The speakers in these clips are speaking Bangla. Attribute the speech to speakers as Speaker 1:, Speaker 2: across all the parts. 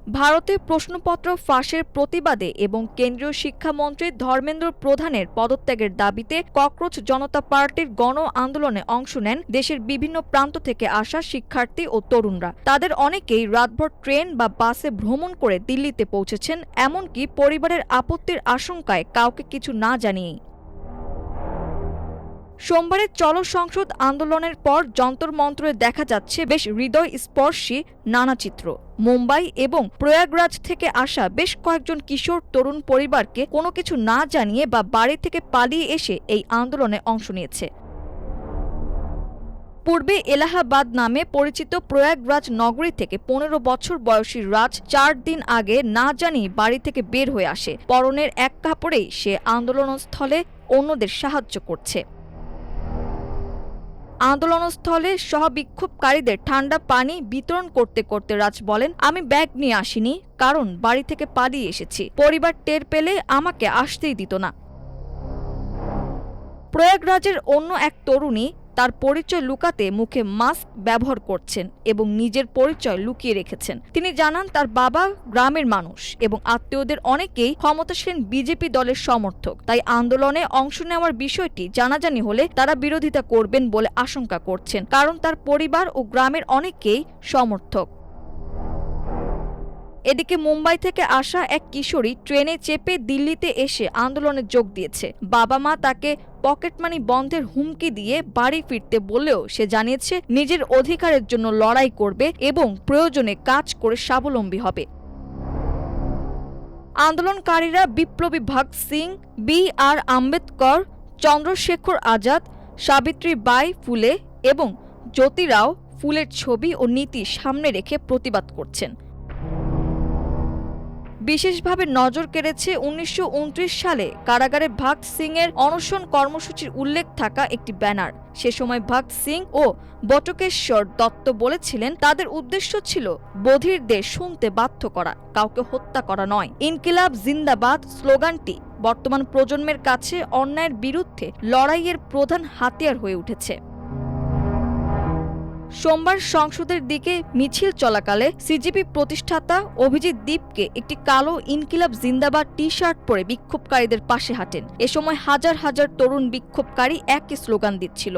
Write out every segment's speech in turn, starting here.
Speaker 1: ভারতে প্রশ্নপত্র ফাঁসের প্রতিবাদে এবং কেন্দ্রীয় শিক্ষামন্ত্রী ধর্মেন্দ্র প্রধানের পদত্যাগের দাবিতে ককরোচ জনতা পার্টির গণ আন্দোলনে অংশ নেন দেশের বিভিন্ন প্রান্ত থেকে আসা শিক্ষার্থী ও তরুণরা। তাদের অনেকেই রাতভর ট্রেন বা বাসে ভ্রমণ করে দিল্লিতে পৌঁছেছেন, এমনকি পরিবারের আপত্তির আশঙ্কায় কাউকে কিছু না জানিয়েই। সোমবারের চলো সংসদ আন্দোলনের পর যন্তর মন্তরে দেখা যাচ্ছে বেশ হৃদয়স্পর্শী নানা চিত্র। মুম্বাই এবং প্রয়াগরাজ থেকে আসা বেশ কয়েকজন কিশোর তরুণ পরিবারকে কোনো কিছু না জানিয়ে বা বাড়ি থেকে পালিয়ে এসে এই আন্দোলনে অংশ নিয়েছে। পূর্বে এলাহাবাদ নামে পরিচিত প্রয়াগরাজ নগরী থেকে ১৫ বছর বয়সী রাজ ৪ দিন আগে না জানিয়ে বাড়ি থেকে বের হয়ে আসে। পরনের এক কাপড়েই সে আন্দোলনস্থলে অন্যদের সাহায্য করছে। আন্দোলনস্থলে সহবিক্ষোভকারীদের ঠান্ডা পানি বিতরণ করতে করতে রাজ বলেন, আমি ব্যাগ নিয়ে আসিনি, কারণ বাড়ি থেকে পালিয়ে এসেছি। পরিবার টের পেলে আমাকে আসতেই দিত না। প্রয়াগরাজের অন্য এক তরুণী তার পরিচয় লুকাতে মুখে মাস্ক ব্যবহার করছেন এবং নিজের পরিচয় লুকিয়ে রেখেছেন। তিনি জানান তার বাবা গ্রামের মানুষ এবং আত্মীয়দের অনেকেই ক্ষমতাসীন বিজেপি দলের সমর্থক, তাই আন্দোলনে অংশ নেওয়ার বিষয়টি জানাজানি হলে তারা বিরোধিতা করবেন বলে আশঙ্কা করছেন, কারণ তার পরিবার ও গ্রামের অনেকেই সমর্থক। এদিকে মুম্বাই থেকে আসা এক কিশোরী ট্রেনে চেপে দিল্লিতে এসে আন্দোলনে যোগ দিয়েছে। বাবা মা তাকে পকেটমানি বন্ধের হুমকি দিয়ে বাড়ি ফিরতে বললেও সে জানিয়েছে নিজের অধিকারের জন্য লড়াই করবে এবং প্রয়োজনে কাজ করে স্বাবলম্বী হবে। আন্দোলনকারীরা বিপ্লবী ভগৎ সিং, বি.আর. আম্বেদকর, চন্দ্রশেখর আজাদ, সাবিত্রীবাই ফুলে এবং জ্যোতিরাও ফুলের ছবি ও নীতি সামনে রেখে প্রতিবাদ করছেন। বিশেষভাবে নজর কেড়েছে ১৯২৯ সালে কারাগারে ভগৎ সিংয়ের অনশন কর্মসূচির উল্লেখ থাকা একটি ব্যানার। সে সময় ভগৎ সিং ও বটুকেশ্বর দত্ত বলেছিলেন তাদের উদ্দেশ্য ছিল বধিরদের শুনতে বাধ্য করা, কাউকে হত্যা করা নয়। ইনকিলাব জিন্দাবাদ স্লোগানটি বর্তমান প্রজন্মের কাছে অন্যায়ের বিরুদ্ধে লড়াইয়ের প্রধান হাতিয়ার হয়ে উঠেছে। সোমবার সংসদের দিকে মিছিল চলাকালে সিজিপি প্রতিষ্ঠাতা অভিজিৎ দীপকে একটি কালো ইনকিলাব জিন্দাবাদ টি-শার্ট পরে বিক্ষোভকারীদের পাশে হাঁটেন। এ সময় হাজার হাজার তরুণ বিক্ষোভকারী একই স্লোগান দিচ্ছিল।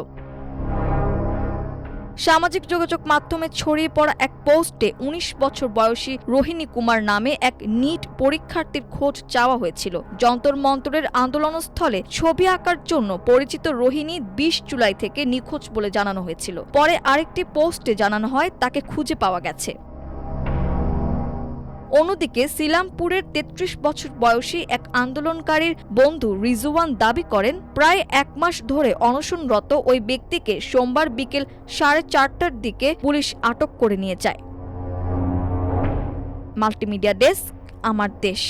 Speaker 1: সামাজিক যোগাযোগ মাধ্যমে ছড়িয়ে পড়া এক পোস্টে ১৯ বছর বয়সী রোহিণী কুমার নামে এক নিট পরীক্ষার্থীর খোঁজ চাওয়া হয়েছিল। যন্তর মন্তরের আন্দোলনস্থলে ছবি আঁকার জন্য পরিচিত রোহিণী ২০ জুলাই থেকে নিখোঁজ বলে জানানো হয়েছিল। পরে আরেকটি পোস্টে জানানো হয় তাকে খুঁজে পাওয়া গেছে। অন্যদিকে সিলামপুরের ৩৩ বছর বয়সী এক আন্দোলনকারীর বন্ধু রিজওয়ান দাবি করেন, প্রায় ১ মাস ধরে অনশনরত ওই ব্যক্তিকে সোমবার বিকেল ৪:৩০টার দিকে পুলিশ আটক করে নিয়ে যায়। মাল্টিমিডিয়া ডেস্ক, আমার দেশ।